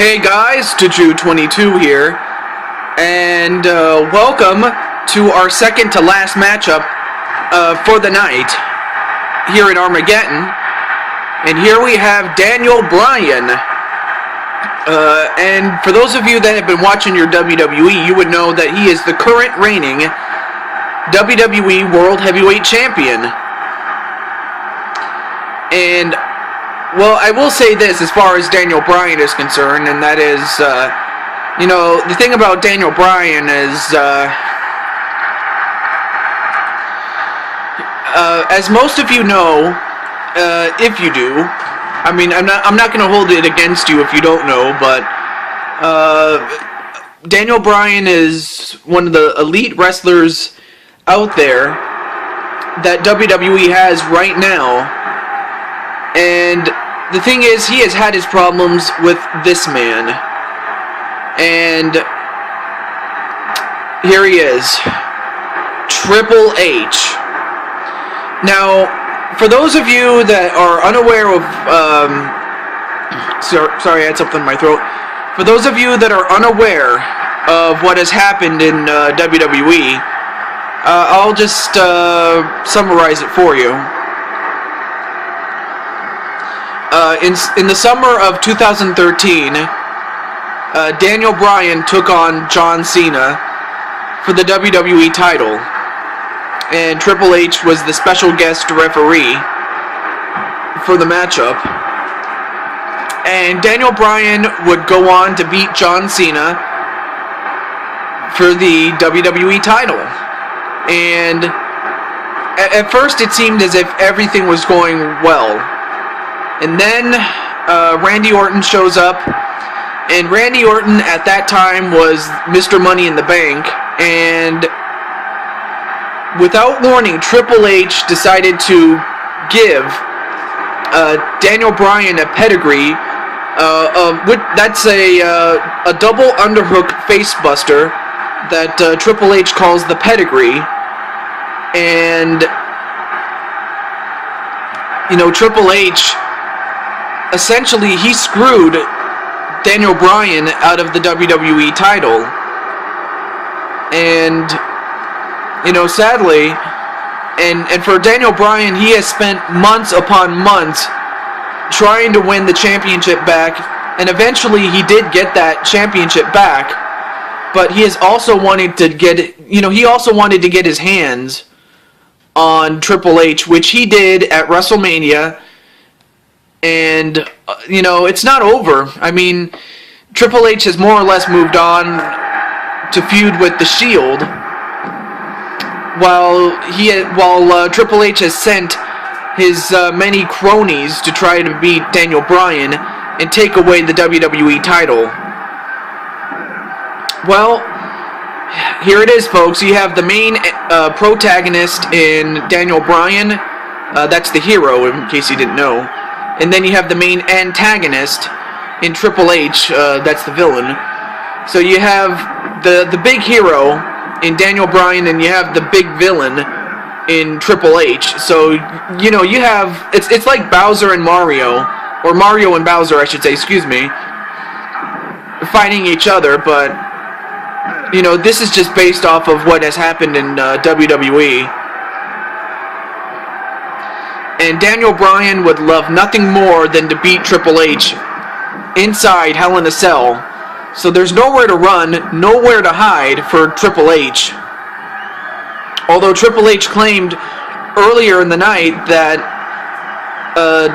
Hey guys, Juju22 here, and welcome to our second to last matchup for the night here at Armageddon. And here we have Daniel Bryan. And for those of you that have been watching your WWE, you would know that he is the current reigning WWE World Heavyweight Champion. And well, I will say this as far as Daniel Bryan is concerned, and that is, the thing about Daniel Bryan is, as most of you know, if you do, I mean, I'm not going to hold it against you if you don't know, but Daniel Bryan is one of the elite wrestlers out there that WWE has right now. And the thing is, he has had his problems with this man. And here he is, Triple H. Now, for those of you that are unaware of, sorry, I had something in my throat. For those of you that are unaware of what has happened in WWE, I'll just summarize it for you. In the summer of 2013, Daniel Bryan took on John Cena for the WWE title, and Triple H was the special guest referee for the matchup. And Daniel Bryan would go on to beat John Cena for the WWE title. And at first it seemed as if everything was going well. And then Randy Orton shows up, and Randy Orton at that time was Mr. Money in the Bank, and without warning, Triple H decided to give Daniel Bryan a pedigree. That's a double underhook facebuster that Triple H calls the pedigree, and Triple H. Essentially, he screwed Daniel Bryan out of the WWE title. And, sadly, and for Daniel Bryan, he has spent months upon months trying to win the championship back, and eventually he did get that championship back, but he has also wanted to get his hands on Triple H, which he did at WrestleMania. And, it's not over. I mean, Triple H has more or less moved on to feud with The Shield, while Triple H has sent his many cronies to try to beat Daniel Bryan and take away the WWE title. Well, here it is, folks. You have the main protagonist in Daniel Bryan. That's the hero, in case you didn't know. And then you have the main antagonist in Triple H, that's the villain. So you have the big hero in Daniel Bryan, and you have the big villain in Triple H. So, you have, it's like Bowser and Mario, or Mario and Bowser, I should say, excuse me, fighting each other, but, this is just based off of what has happened in WWE. And Daniel Bryan would love nothing more than to beat Triple H inside Hell in a Cell. So there's nowhere to run, nowhere to hide for Triple H. Although Triple H claimed earlier in the night that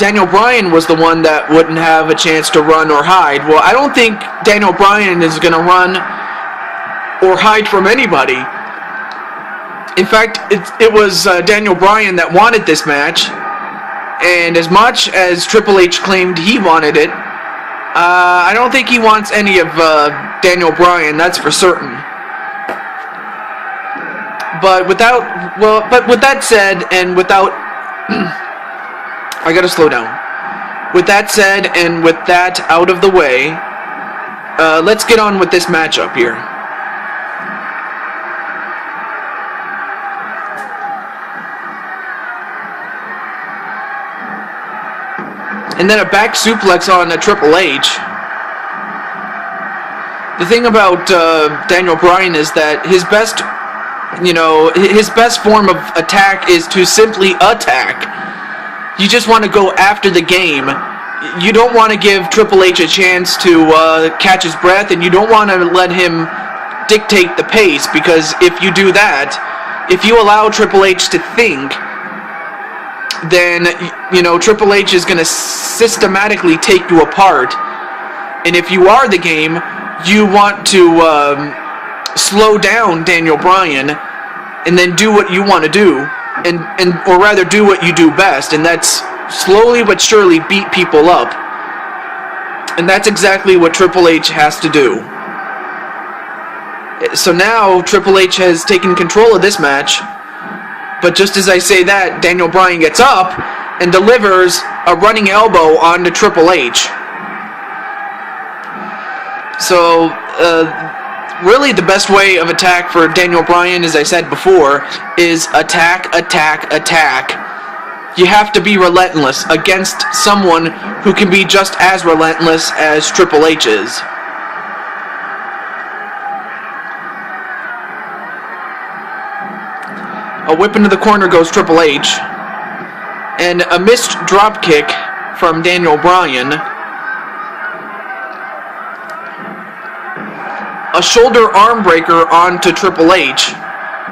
Daniel Bryan was the one that wouldn't have a chance to run or hide. Well, I don't think Daniel Bryan is going to run or hide from anybody. In fact, it was Daniel Bryan that wanted this match. And as much as Triple H claimed he wanted it, I don't think he wants any of Daniel Bryan, that's for certain. But with that said, and without... I gotta slow down. With that said, and with that out of the way, let's get on with this matchup here. and then a back suplex on a Triple H. The thing about Daniel Bryan is that his best form of attack is to simply attack. You just want to go after the game. You don't want to give Triple H a chance to catch his breath, and you don't want to let him dictate the pace, because if you do that, if you allow Triple H to think, then, Triple H is going to systematically take you apart. And if you are the game, you want to slow down Daniel Bryan and then do what you want to do, or rather do what you do best, and that's slowly but surely beat people up. And that's exactly what Triple H has to do. So now Triple H has taken control of this match, but just as I say that, Daniel Bryan gets up and delivers a running elbow onto Triple H. So, really the best way of attack for Daniel Bryan, as I said before, is attack, attack, attack. You have to be relentless against someone who can be just as relentless as Triple H is. A whip into the corner goes Triple H, and a missed drop kick from Daniel Bryan. A shoulder arm breaker onto Triple H,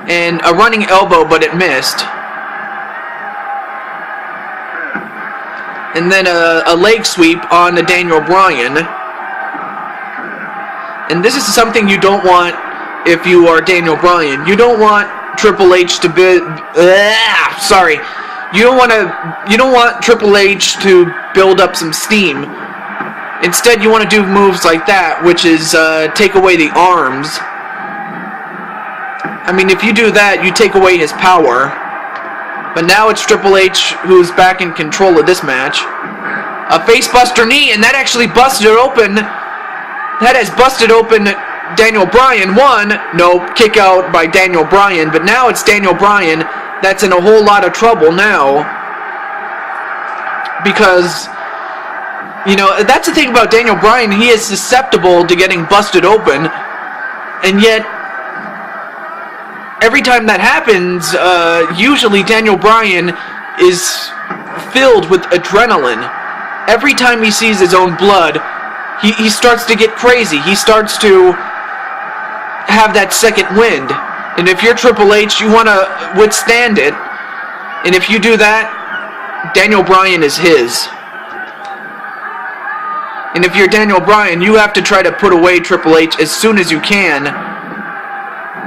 and a running elbow, but it missed. And then a leg sweep on to Daniel Bryan. And this is something you don't want if you are Daniel Bryan. You don't want Triple H to be... You don't want Triple H to build up some steam. Instead, you want to do moves like that, which is take away the arms. I mean, if you do that, you take away his power. But now it's Triple H who's back in control of this match. A facebuster knee, and that actually busted it open. That has busted open Daniel Bryan. Kick out by Daniel Bryan. But now it's Daniel Bryan that's in a whole lot of trouble now. Because, that's the thing about Daniel Bryan. He is susceptible to getting busted open. And yet, every time that happens, usually Daniel Bryan is filled with adrenaline. Every time he sees his own blood, he starts to get crazy. He starts to have that second wind. And if you're Triple H, you want to withstand it. And if you do that, Daniel Bryan is his. And if you're Daniel Bryan, you have to try to put away Triple H as soon as you can,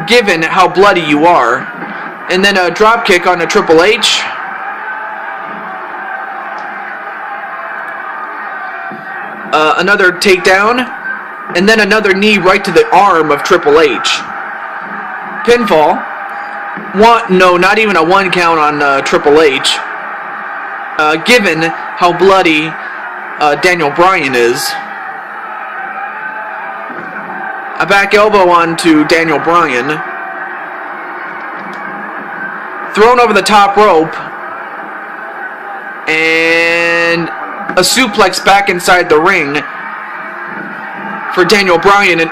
given how bloody you are. And then a drop kick on a Triple H. Another takedown. And then another knee right to the arm of Triple H. Pinfall. Not even a 1 count on Triple H. Given how bloody Daniel Bryan is. A back elbow onto Daniel Bryan. Thrown over the top rope. And a suplex back inside the ring for Daniel Bryan. And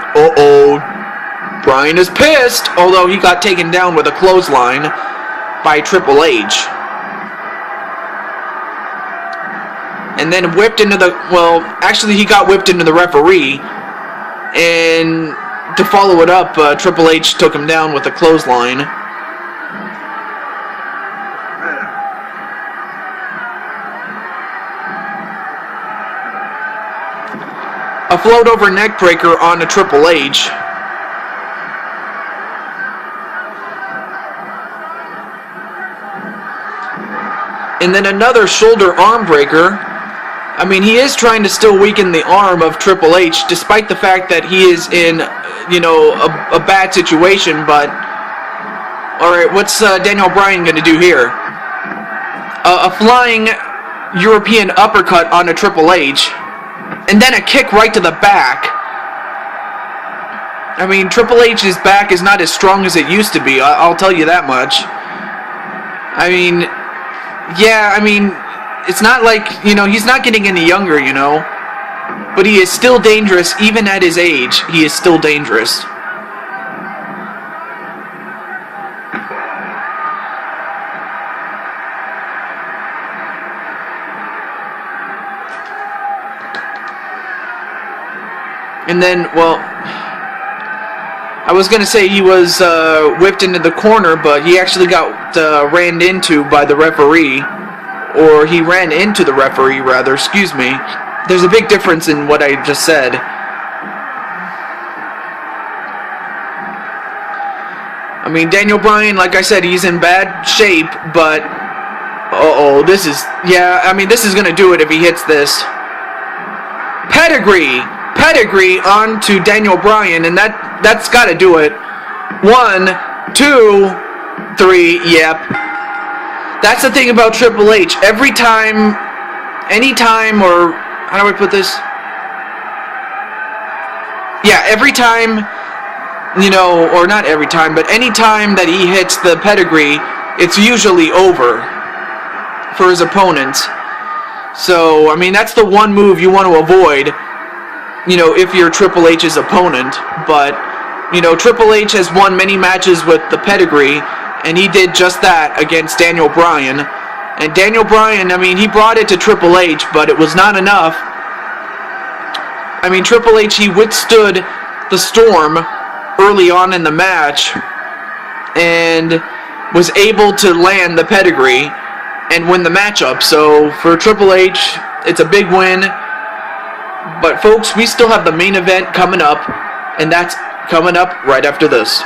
Bryan is pissed, although he got taken down with a clothesline by Triple H. And then whipped into he got whipped into the referee. And to follow it up, Triple H took him down with a clothesline. A float over neck breaker on a Triple H. And then another shoulder arm breaker. I mean, he is trying to still weaken the arm of Triple H, despite the fact that he is in, a bad situation. But, alright, what's Daniel Bryan going to do here? A flying European uppercut on a Triple H. And then a kick right to the back. I mean, Triple H's back is not as strong as it used to be, I'll tell you that much. It's not like, he's not getting any younger, But he is still dangerous, even at his age. He is still dangerous. And then, well, I was going to say he was whipped into the corner, but he actually got ran into by the referee. Or he ran into the referee, rather, excuse me. There's a big difference in what I just said. I mean, Daniel Bryan, like I said, he's in bad shape, but... Uh-oh, this is... Yeah, I mean, this is going to do it if he hits this. Pedigree onto Daniel Bryan, and that's got to do it. 1, 2, 3, yep. That's the thing about Triple H. Every time, anytime, or how do I put this? Yeah, every time, you know, or not every time, but any time that he hits the pedigree, it's usually over for his opponent. So, I mean, that's the one move you want to avoid, you know, if you're Triple H's opponent. But, you know, Triple H has won many matches with the pedigree, and he did just that against Daniel Bryan. And Daniel Bryan, I mean, he brought it to Triple H, but it was not enough. I mean, Triple H, he withstood the storm early on in the match and was able to land the pedigree and win the matchup. So for Triple H, it's a big win. But folks, we still have the main event coming up, and that's coming up right after this.